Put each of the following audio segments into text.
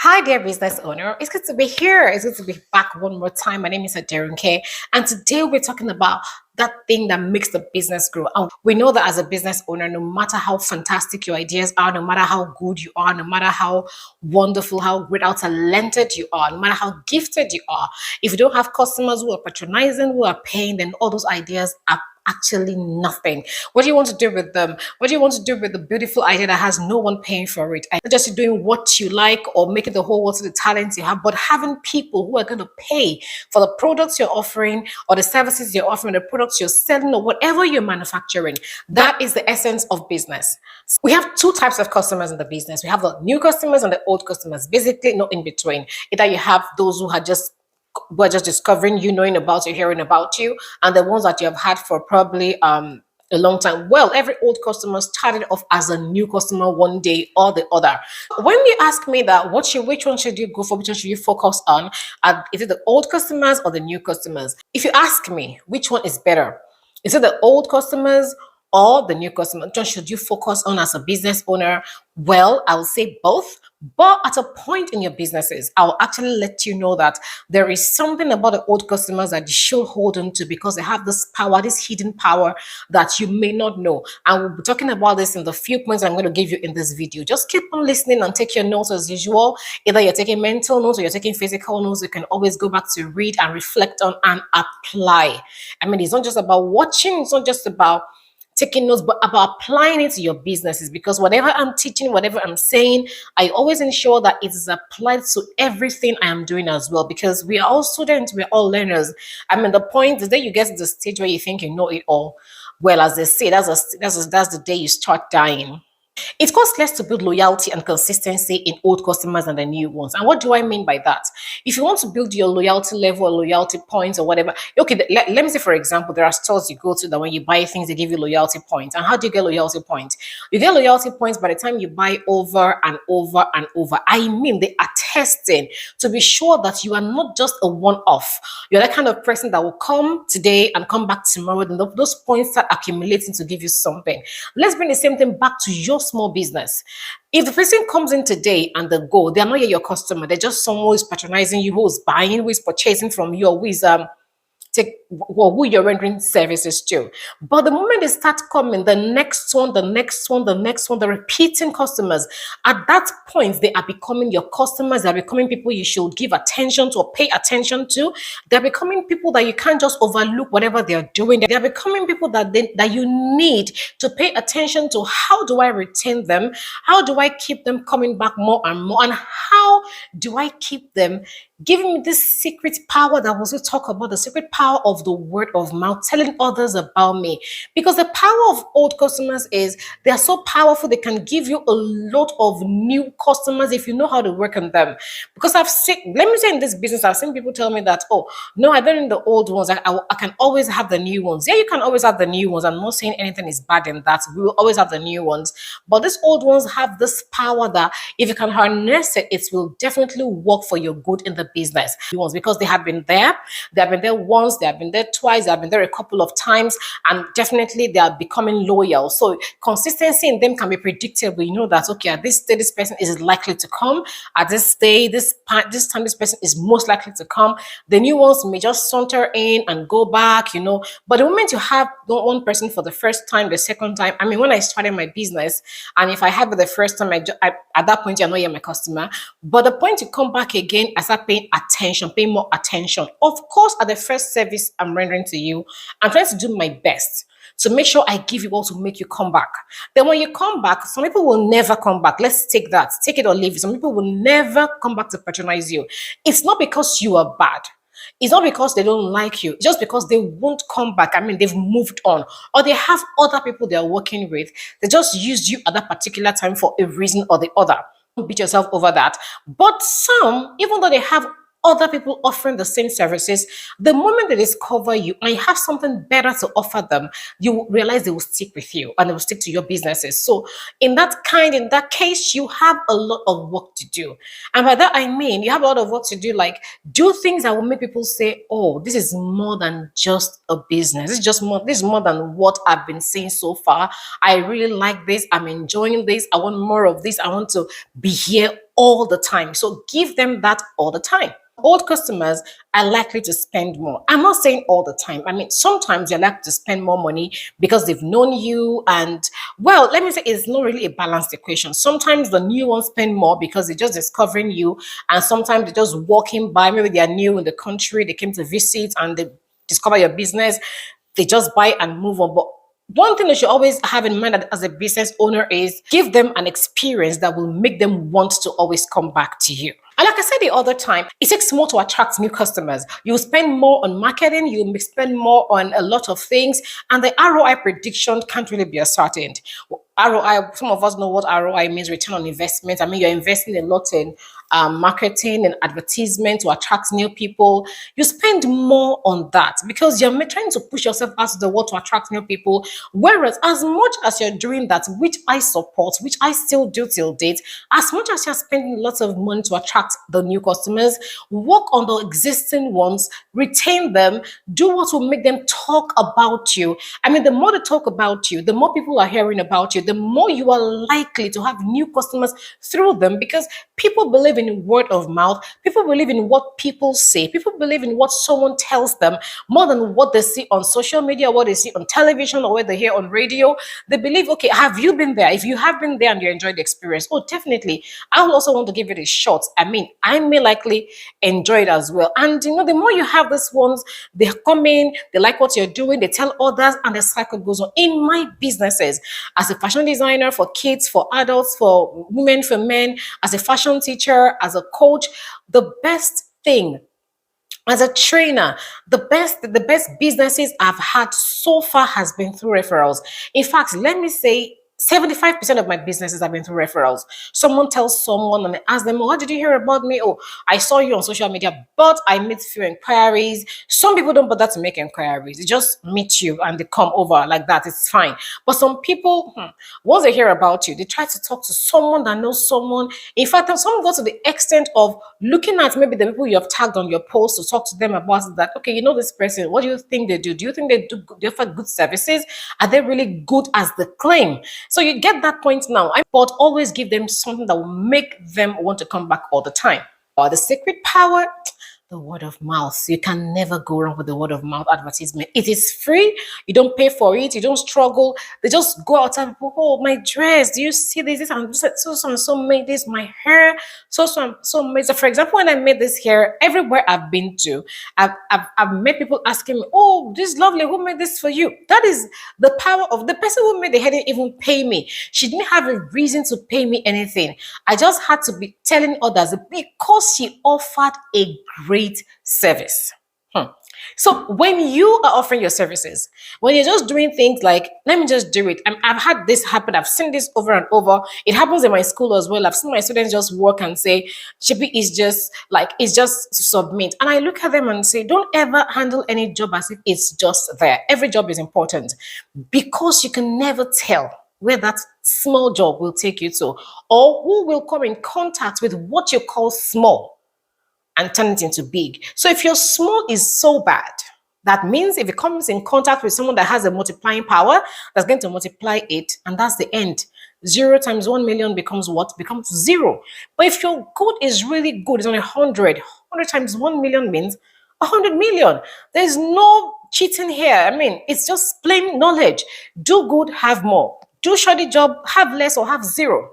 Hi, dear business owner. It's good to be here. It's good to be back one more time. My name is Darren K. And today we're talking about that thing that makes the business grow. And we know that as a business owner, no matter how fantastic your ideas are, no matter how good you are, no matter how wonderful, how great, how talented you are, no matter how gifted you are, if you don't have customers who are patronizing, who are paying, then all those ideas are actually nothing. What do you want to do with them? What do you want to do with the beautiful idea that has no one paying for it? And not just doing what you like or making the whole world to the talents you have, but having people who are going to pay for the products you're offering or the services you're offering, the products you're selling or whatever you're manufacturing. That is the essence of business. We have two types of customers in the business. We have the new customers and the old customers, basically not in between. Either you have those who are just were just discovering you, knowing about you, hearing about you, and the ones that you have had for probably a long time. Well, every old customer started off as a new customer one day or the other. When you ask me that, which one should you go for? Which one should you focus on? Is it the old customers or the new customers? If you ask me which one is better, is it the old customers or the new customer? Which one should you focus on as a business owner? Well, I will say both. But at a point in your businesses, I'll actually let you know that there is something about the old customers that you should hold on to because they have this power, this hidden power that you may not know. And we'll be talking about this in the few points I'm going to give you in this video. Just keep on listening and take your notes as usual. Either you're taking mental notes or you're taking physical notes, you can always go back to read and reflect on and apply. I mean, it's not just about watching, it's not just about taking notes, but about applying it to your businesses, because whatever I'm teaching, whatever I'm saying, I always ensure that it is applied to everything I am doing as well, because we are all students, we're all learners. I mean, the point, the day you get to the stage where you think you know it all, well, as they say, that's the day you start dying. It costs less to build loyalty and consistency in old customers than the new ones. And what do I mean by that? If you want to build your loyalty level or loyalty points or whatever, okay, let me say, for example, there are stores you go to that when you buy things, they give you loyalty points. And how do you get loyalty points? You get loyalty points by the time you buy over and over and over. I mean, they are testing to be sure that you are not just a one-off. You're that kind of person that will come today and come back tomorrow. Then those points start accumulating to give you something. Let's bring the same thing back to your small business. If the person comes in today and they go, they're not yet your customer. They're just someone who's patronizing you, who's buying, who is purchasing from you, or who is who you're rendering services to. But the moment they start coming, the next one, the next one, the next one, the repeating customers, at that point, they are becoming your customers. They're becoming people you should give attention to or pay attention to. They're becoming people that you can't just overlook whatever they're doing. They're becoming people that you need to pay attention to. How do I retain them? How do I keep them coming back more and more? And how do I keep them giving me this secret power that was we talk about, the secret power of the word of mouth, telling others about me? Because the power of old customers is they are so powerful, they can give you a lot of new customers if you know how to work on them. Because I've seen, let me say, in this business, I've seen people tell me that, oh, no, I don't need the old ones. I can always have the new ones. Yeah, you can always have the new ones. I'm not saying anything is bad in that. We will always have the new ones. But these old ones have this power that if you can harness it, it will definitely work for your good in the business. Because they have been there. They have been there once, they have been there twice, they have been there a couple of times, and definitely they are becoming loyal. So consistency in them can be predictable. You know that, okay, at this day, this person is likely to come. At this day, this time, this person is most likely to come. The new ones may just saunter in and go back, But the moment you have one person for the first time, the second time, I mean, when I started my business, and if I have it the first time, at that point, you're not yet my customer. But the point you come back again, I start paying attention, pay more attention. Of course, at the first service I'm rendering to you, I'm trying to do my best to make sure I give you all to make you come back. Then when you come back, some people will never come back. Let's take that. Take it or leave it. Some people will never come back to patronize you. It's not because you are bad. It's not because they don't like you. It's just because they won't come back. I mean, they've moved on. Or they have other people they're working with. They just used you at that particular time for a reason or the other. Don't beat yourself over that. But some, even though they have other people offering the same services, the moment they discover you and you have something better to offer them, you realize they will stick with you and they will stick to your businesses. So in that case, you have a lot of work to do. And by that, I mean, you have a lot of work to do, like do things that will make people say, oh, this is more than just a business. This is more than what I've been saying so far. I really like this. I'm enjoying this. I want more of this. I want to be here all the time. So give them that all the time. Old customers are likely to spend more. I'm not saying all the time. I mean, sometimes you're likely to spend more money because they've known you. And well, let me say it's not really a balanced equation. Sometimes the new ones spend more because they're just discovering you. And sometimes they're just walking by. Maybe they're new in the country. They came to visit and they discover your business. They just buy and move on. But one thing that you always have in mind as a business owner is give them an experience that will make them want to always come back to you. And like I said the other time, it takes more to attract new customers. You spend more on marketing, you spend more on a lot of things, and the ROI prediction can't really be ascertained. ROI, some of us know what ROI means, return on investment. I mean, you're investing a lot in marketing and advertisement to attract new people. You spend more on that because you're trying to push yourself out to the world to attract new people. Whereas, as much as you're doing that, which I support, which I still do till date, as much as you're spending lots of money to attract the new customers, work on the existing ones, retain them, do what will make them talk about you. I mean, the more they talk about you, the more people are hearing about you, the more you are likely to have new customers through them because people believe in word of mouth. People believe in what people say. People believe in what someone tells them more than what they see on social media, what they see on television, or what they hear on radio. They believe, okay, have you been there? If you have been there and you enjoyed the experience, oh, definitely. I will also want to give it a shot. I mean, I may likely enjoy it as well. And the more you have these ones, they come in, they like what you're doing, they tell others, and the cycle goes on. In my businesses, as a fashion designer for kids, for adults, for women, for men, as a fashion teacher, as a coach, the best thing as a trainer, the best businesses I've had so far has been through referrals. In fact, let me say 75% of my businesses have been through referrals. Someone tells someone and they ask them, oh, how did you hear about me? Oh, I saw you on social media, but I made few inquiries. Some people don't bother to make inquiries. They just meet you and they come over like that. It's fine. But some people, once they hear about you, they try to talk to someone that knows someone. In fact, some go to the extent of looking at maybe the people you have tagged on your post to talk to them about that. Okay, you know this person. What do you think they do? Do you think they offer good services? Are they really good as they claim? So you get that point now. But always give them something that will make them want to come back all the time. The secret power, the word of mouth. You can never go wrong with the word of mouth advertisement. It is free. You don't pay for it. You don't struggle. They just go out and people, oh, my dress. Do you see this? This and so made this. My hair. So made. So for example, when I made this hair, everywhere I've been to, I've met people asking me, oh, this is lovely. Who made this for you? That is the power of the person who made the hair didn't even pay me. She didn't have a reason to pay me anything. I just had to be telling others because she offered a great service. So when you are offering your services, when you're just doing things like, let me just do it. I've had this happen. I've seen this over and over. It happens in my school as well. I've seen my students just work and say, Chippy is just like, it's just to submit. And I look at them and say, don't ever handle any job as if it's just there. Every job is important because you can never tell where that small job will take you to or who will come in contact with what you call small and turn it into big. So if your small is so bad, that means if it comes in contact with someone that has a multiplying power, that's going to multiply it, and that's the end. 0 times 1 million becomes what? Becomes 0. But if your good is really good, it's only 100. 100 times 1 million means 100 million. There's no cheating here. I mean, it's just plain knowledge. Do good, have more. Do shoddy job, have less or have 0.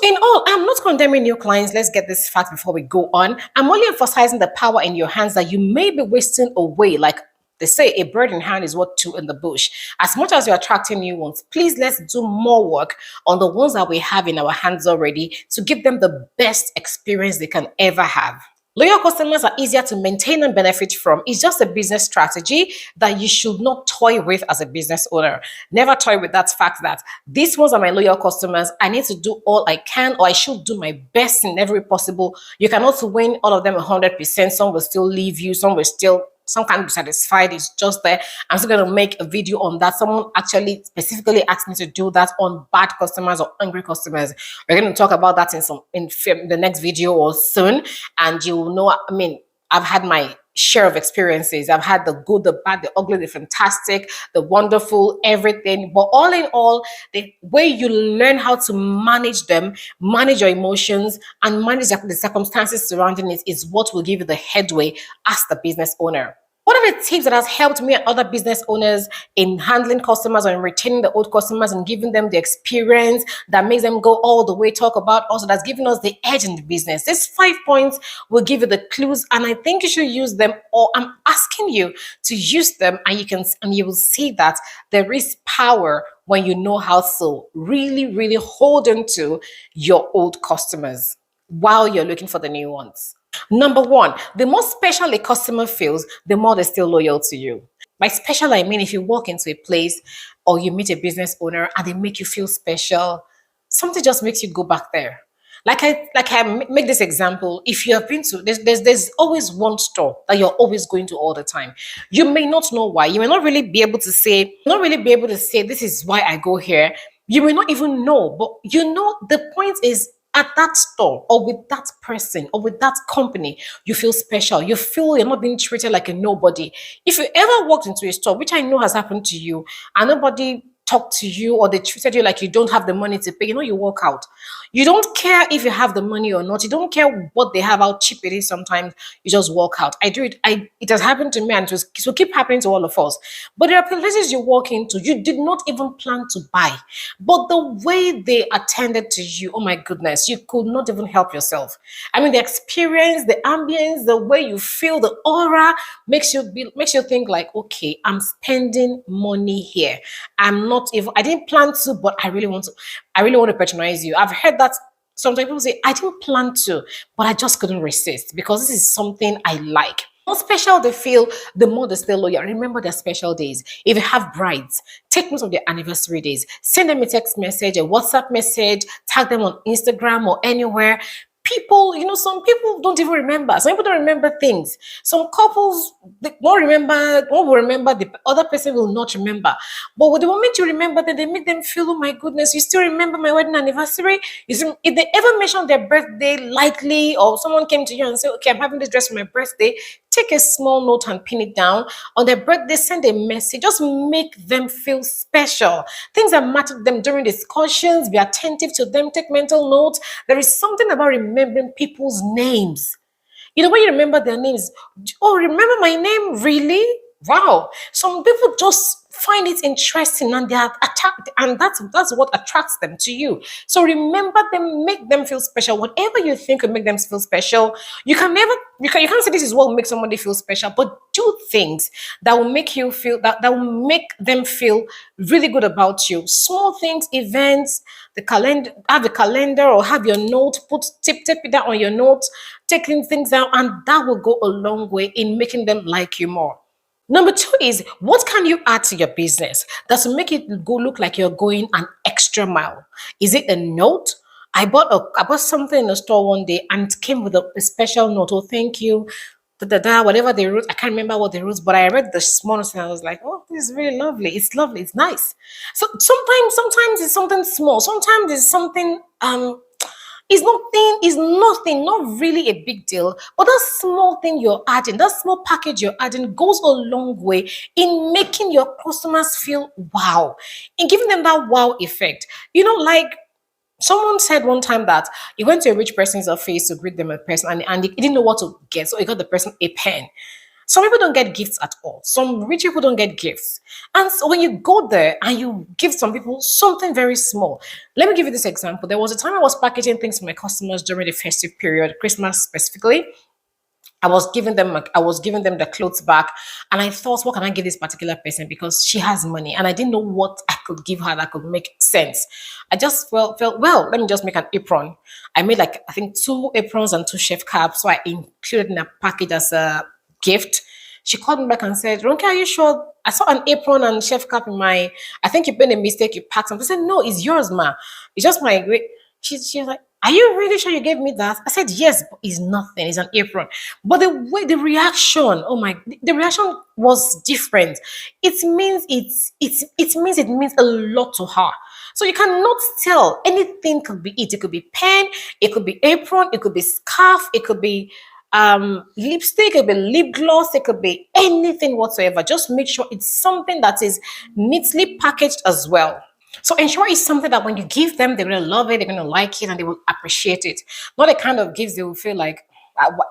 In all, I'm not condemning new clients. Let's get this fact before we go on. I'm only emphasizing the power in your hands that you may be wasting away. Like they say, a bird in hand is worth 2 in the bush. As much as you're attracting new ones, please let's do more work on the ones that we have in our hands already to give them the best experience they can ever have. Loyal customers are easier to maintain and benefit from. It's just a business strategy that you should not toy with as a business owner. Never toy with that fact that these ones are my loyal customers. I need to do all I can, or I should do my best in every possible. You cannot win all of them 100%. Some will still leave you. Some can't be satisfied. It's just there. I'm still going to make a video on that. Someone actually specifically asked me to do that on bad customers or angry customers. We're going to talk about that in the next video or soon, and you will know. I mean, I've had my share of experiences. I've had the good, the bad, the ugly, the fantastic, the wonderful, everything. But all in all, the way you learn how to manage them, manage your emotions, and manage the circumstances surrounding it is what will give you the headway as the business owner. One of the tips that has helped me and other business owners in handling customers or in retaining the old customers and giving them the experience that makes them go all the way, talk about also that's giving us the edge in the business. These 5 points will give you the clues, and I think you should use them, or I'm asking you to use them, and you will see that there is power when you know how to really, really hold on to your old customers while you're looking for the new ones. Number one, the more special a customer feels, the more they're still loyal to you. By special, I mean if you walk into a place or you meet a business owner and they make you feel special, something just makes you go back there. Make this example. If you have been to there's always one store that you're always going to all the time. You may not know why. You may not really be able to say this is why I go here. You may not even know, but you know the point is at that store or with that person or with that company, you feel special. You feel you're not being treated like a nobody. If you ever walked into a store, which I know has happened to you, and nobody talked to you or they treated you like you don't have the money to pay, you walk out. You don't care if you have the money or not. You don't care what they have, how cheap it is sometimes. You just walk out. I do it. It has happened to me and it will keep happening to all of us. But there are places you walk into, you did not even plan to buy. But the way they attended to you, oh my goodness, you could not even help yourself. I mean, the experience, the ambience, the way you feel, the aura makes you think like, okay, I'm spending money here. I didn't plan to, but I really want to patronize you. I've heard that sometimes people say, I didn't plan to, but I just couldn't resist because this is something I like. The more special they feel, the more they stay loyal. Remember their special days. If you have brides, take note of their anniversary days. Send them a text message, a WhatsApp message, tag them on Instagram or anywhere. People, some people don't even remember. Some people don't remember things. Some couples they won't remember, one will remember, the other person will not remember. But with the moment you remember that, they make them feel, oh my goodness, you still remember my wedding anniversary? If they ever mention their birthday lightly, or someone came to you and said, okay, I'm having this dress for my birthday, take a small note and pin it down. On their birthday, send a message. Just make them feel special. Things that matter to them during discussions, be attentive to them, take mental notes. There is something about remembering people's names. When you remember their names, oh, remember my name? Really? Wow. Some people just find it interesting and they are attacked, and that's what attracts them to you. So remember them, make them feel special. Whatever you think will make them feel special, you can't say this is what will make somebody feel special, but do things that will make you feel that will make them feel really good about you. Small things, events, the calendar, have a calendar or have your note, tip it down on your notes, taking things out, and that will go a long way in making them like you more. Number two is, what can you add to your business that will make it go look like you're going an extra mile? Is it a note? I bought something in the store one day and it came with a special note. Oh, thank you. Whatever they wrote, I can't remember what they wrote, but I read the small note and I was like, oh, this is really lovely. It's lovely. It's nice. So sometimes it's something small. Sometimes it's something it's nothing, not really a big deal. But that small thing you're adding, that small package you're adding goes a long way in making your customers feel wow, in giving them that wow effect. Like someone said one time that he went to a rich person's office to greet them in person, and he didn't know what to get, so he got the person a pen. Some people don't get gifts at all. Some rich people don't get gifts. And so when you go there and you give some people something very small, let me give you this example. There was a time I was packaging things for my customers during the festive period, Christmas specifically. I was giving them the clothes back, and I thought, what can I give this particular person because she has money, and I didn't know what I could give her that could make sense. I just felt well. Let me just make an apron. I made like I think two aprons and two chef caps, so I included in a package as a gift. She called me back and said, Ronke, are you sure? I saw an apron and chef cap in my, I think you made a mistake, you packed something. I said, no, it's yours, ma. It's just my great. She was like, are you really sure you gave me that? I said, yes, but it's nothing. It's an apron. But the reaction, oh my, the reaction was different. It means a lot to her. So you cannot tell. Anything could be it. It could be pen, it could be apron, it could be scarf, it could be lipstick, it could be lip gloss, it could be anything whatsoever. Just make sure it's something that is neatly packaged as well. So ensure it's something that when you give them, they're gonna love it, they're gonna like it, and they will appreciate it. Not the kind of gifts they will feel like,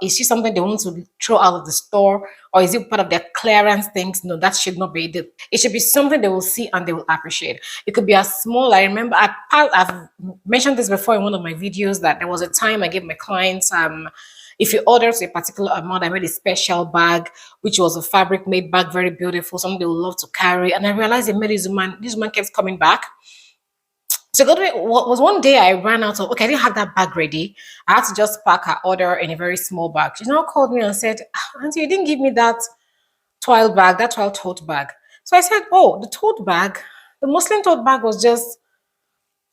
is she something they want to throw out of the store, or is it part of their clearance things? No, that should not be it. It should be something they will see and they will appreciate. It could be as small. I remember I've mentioned this before in one of my videos that there was a time I gave my clients if you order to a particular amount, I made a special bag, which was a fabric made bag, very beautiful, something they would love to carry. And I realized they made this woman kept coming back. So what was one day I ran out of, okay, I didn't have that bag ready. I had to just pack her order in a very small bag. She now called me and said, "Ah, Auntie, you didn't give me that toile bag, that toile tote bag." So I said, "Oh, the tote bag, the Muslim tote bag was just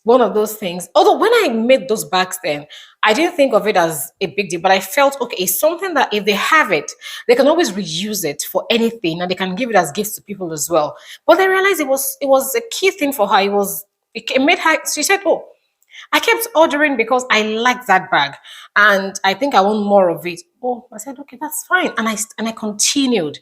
one of those things." Although when I made those bags then, I didn't think of it as a big deal, but I felt okay, it's something that if they have it, they can always reuse it for anything and they can give it as gifts to people as well. But I realized it was a key thing for her. It made her, she said, "Oh, I kept ordering because I like that bag and I think I want more of it." Oh, I said, "Okay, that's fine." And I continued.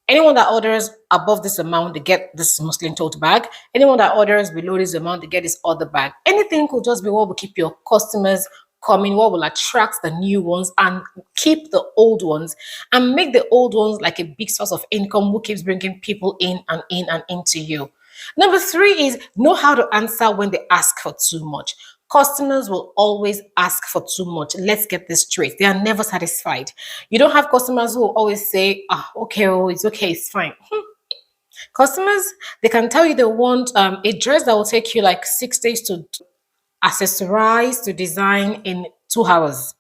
Anyone that orders above this amount, they get this Muslim tote bag. Anyone that orders below this amount, they get this other bag. Anything could just be what will keep your customers coming, what will attract the new ones and keep the old ones and make the old ones like a big source of income who keeps bringing people in and in and into you. Number three is know how to answer when they ask for too much. Customers will always ask for too much. Let's get this straight. They are never satisfied. You don't have customers who will always say, "Ah, okay, oh, it's okay, it's fine." Customers, they can tell you they want a dress that will take you like 6 days to accessorize, to design in 2 hours.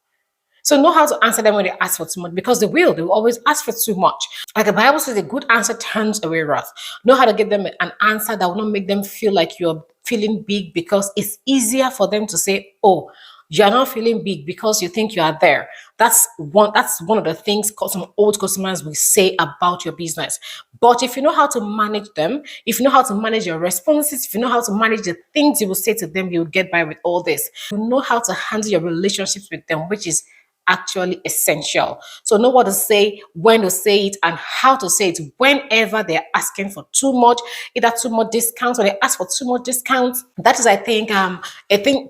So know how to answer them when they ask for too much because they will always ask for too much. Like the Bible says, a good answer turns away wrath. Know how to give them an answer that will not make them feel like you're feeling big because it's easier for them to say, "Oh, you're not feeling big because you think you are there." That's one of the things some old customers will say about your business. But if you know how to manage them, if you know how to manage your responses, if you know how to manage the things you will say to them, you'll get by with all this. You know how to handle your relationships with them, which is actually essential. So know what to say, when to say it, and how to say it whenever they're asking for too much, either too much discounts or they ask for too much discounts. That is, I think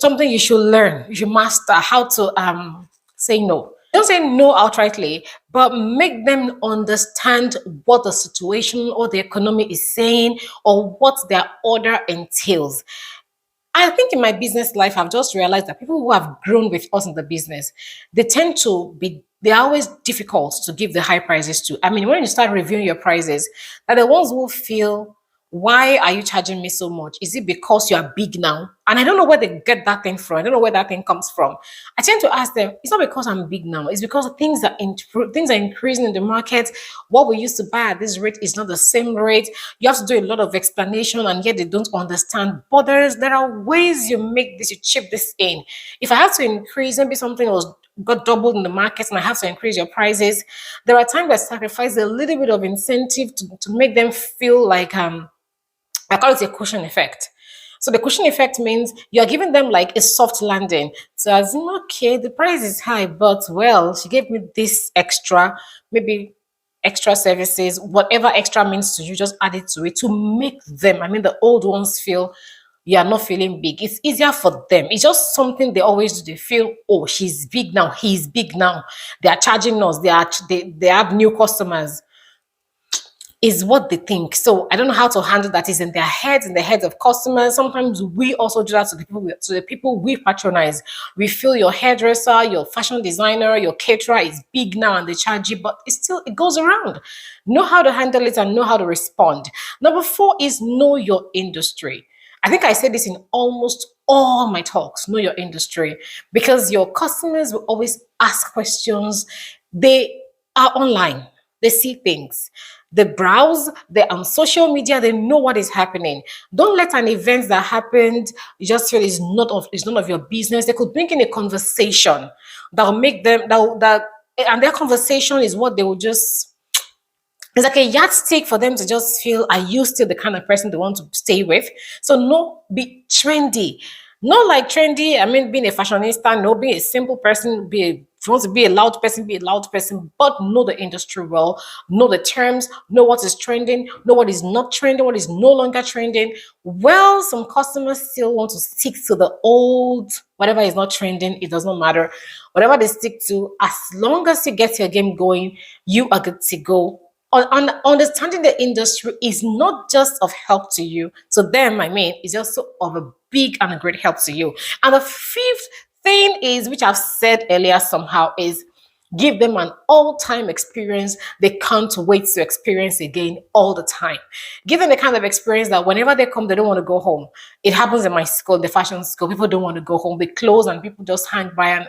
something you should learn, you should master how to say no. Don't say no outrightly, but make them understand what the situation or the economy is saying or what their order entails. I think in my business life, I've just realized that people who have grown with us in the business, they're always difficult to give the high prices to. I mean, when you start reviewing your prices, they're the ones who feel, "Why are you charging me so much? Is it because you are big now?" And I don't know where they get that thing from. I don't know where that thing comes from. I tend to ask them, "It's not because I'm big now. It's because things are increasing in the market. What we used to buy at this rate is not the same rate." You have to do a lot of explanation, and yet they don't understand. But there are ways you chip this in. If I have to increase, maybe something was got doubled in the market and I have to increase your prices. There are times I sacrifice a little bit of incentive to make them feel like I call it a cushion effect. So the cushion effect means you're giving them like a soft landing. So as in, okay, the price is high, but well, she gave me this extra, maybe extra services, whatever extra means to you, just add it to it to make them, I mean, the old ones feel you are not feeling big. It's easier for them. It's just something they always do. They feel, "Oh, she's big now. He's big now. They are charging us. They have new customers." Is what they think. So I don't know how to handle that. Is in their heads, in the heads of customers. Sometimes we also do that to the people we patronize. We feel your hairdresser, your fashion designer, your caterer is big now and they charge you, but it goes around. Know how to handle it and know how to respond. Number four is know your industry. I think I say this in almost all my talks. Know your industry because your customers will always ask questions. They are online. They see things. They browse. They're on social media. They know what is happening. Don't let an event that happened you just feel is none of your business. They could bring in a conversation that will make them and their conversation is what they will just it's like a yardstick for them to just feel, are you still the kind of person they want to stay with? So no, be trendy. Not like trendy, I mean being a fashionista, no, be a simple person, be a If you want to be a loud person, but know the industry well, know the terms, know what is trending, know what is not trending, what is no longer trending. Well, some customers still want to stick to the old, whatever is not trending, it does not matter. Whatever they stick to, as long as you get your game going, you are good to go. Understanding the industry is not just of help to you. So them, I mean, is also of a big and a great help to you. And the fifth thing is, which I've said earlier somehow, is give them an all-time experience they can't wait to experience again all the time. Give them the kind of experience that whenever they come, they don't want to go home. It happens in my school, the fashion school. People don't want to go home. We close and people just hang by and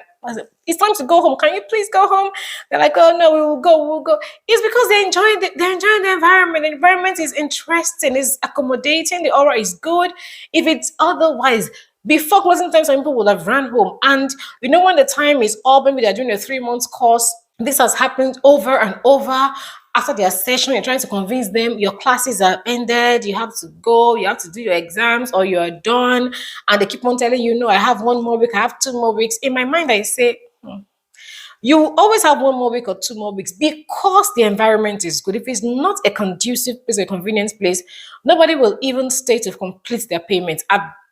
it's time to go home. Can you please go home? They're like, oh no, we will go, we'll go. It's because they're enjoying the environment. The environment is interesting, is accommodating, the aura is good. If it's otherwise, before closing time, some people would have run home. And when the time is up, maybe they're doing a 3 months course. This has happened over and over. After their session, you're trying to convince them your classes are ended, you have to go, you have to do your exams, or you're done. And they keep on telling you, no, I have 1 more week, I have 2 more weeks. In my mind, I say, you always have 1 more week or 2 more weeks because the environment is good. If it's not a conducive place, a convenience place, nobody will even stay to complete their payments.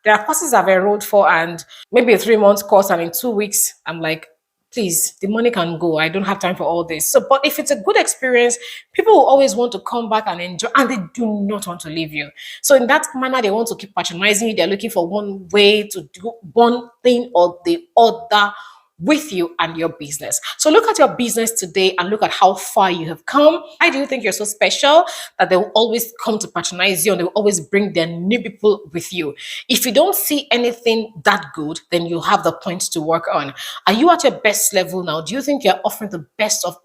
There are courses I've enrolled for, and maybe a 3 months course, and in 2 weeks, I'm like, please, the money can go. I don't have time for all this. So, but if it's a good experience, people will always want to come back and enjoy, and they do not want to leave you. So, in that manner, they want to keep patronizing you. They're looking for one way to do one thing or the other with you and your business. So look at your business today and look at how far you have come. Why do you think you're so special that they will always come to patronize you and they will always bring their new people with you? If you don't see anything that good, then you have the point to work on. Are you at your best level now? Do you think you're offering the best of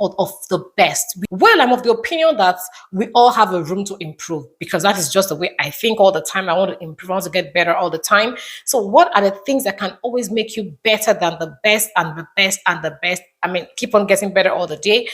the best? Well, I'm of the opinion that we all have a room to improve because that is just the way I think all the time. I want to improve, I want to get better all the time. So what are the things that can always make you better than the best and the best and the best? I mean, keep on getting better all the day.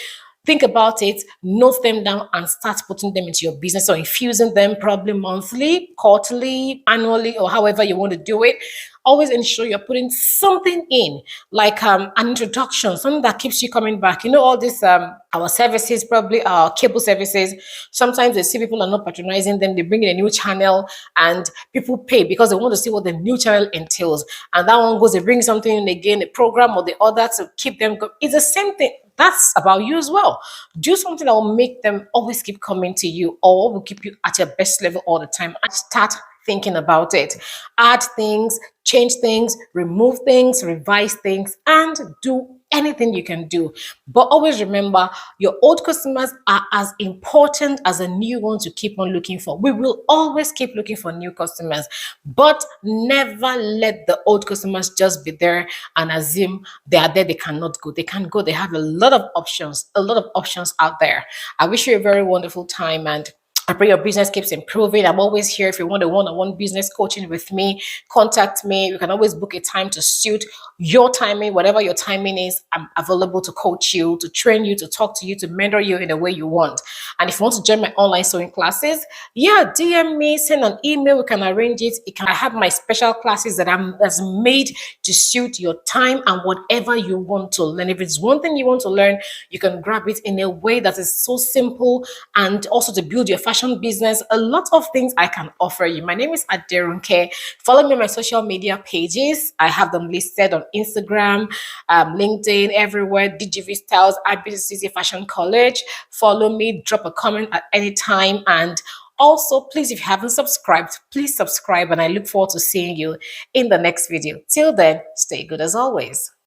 Think about it, note them down, and start putting them into your business or infusing them probably monthly, quarterly, annually, or however you want to do it. Always ensure you're putting something in, like an introduction, something that keeps you coming back. All this our services, probably our cable services. Sometimes they see people are not patronizing them. They bring in a new channel, and people pay because they want to see what the new channel entails. And that one goes, they bring something in again, a program or the other to keep them going. It's the same thing. That's about you as well. Do something that will make them always keep coming to you or will keep you at your best level all the time, and start thinking about it. Add things, change things, remove things, revise things, and do anything you can do. But always remember, your old customers are as important as the new ones you keep on looking for. We will always keep looking for new customers, but never let the old customers just be there and assume they are there, they cannot go. They can go. They have a lot of options out there. I wish you a very wonderful time, and I pray your business keeps improving. I'm always here. If you want a one-on-one business coaching with me, contact me. You can always book a time to suit your timing, whatever your timing is. I'm available to coach you, to train you, to talk to you, to mentor you in the way you want. And if you want to join my online sewing classes, DM me, send an email. We can arrange it. I have my special classes that's made to suit your time and whatever you want to learn. If it's one thing you want to learn, you can grab it in a way that is so simple, and also to build your fashion business. A lot of things I can offer you. My name is Aderunke. Follow me on my social media pages. I have them listed on Instagram, LinkedIn, everywhere. DGV Styles, IBCC Fashion College. Follow me, drop a comment at any time. And also, please, if you haven't subscribed, please subscribe. And I look forward to seeing you in the next video. Till then, stay good as always.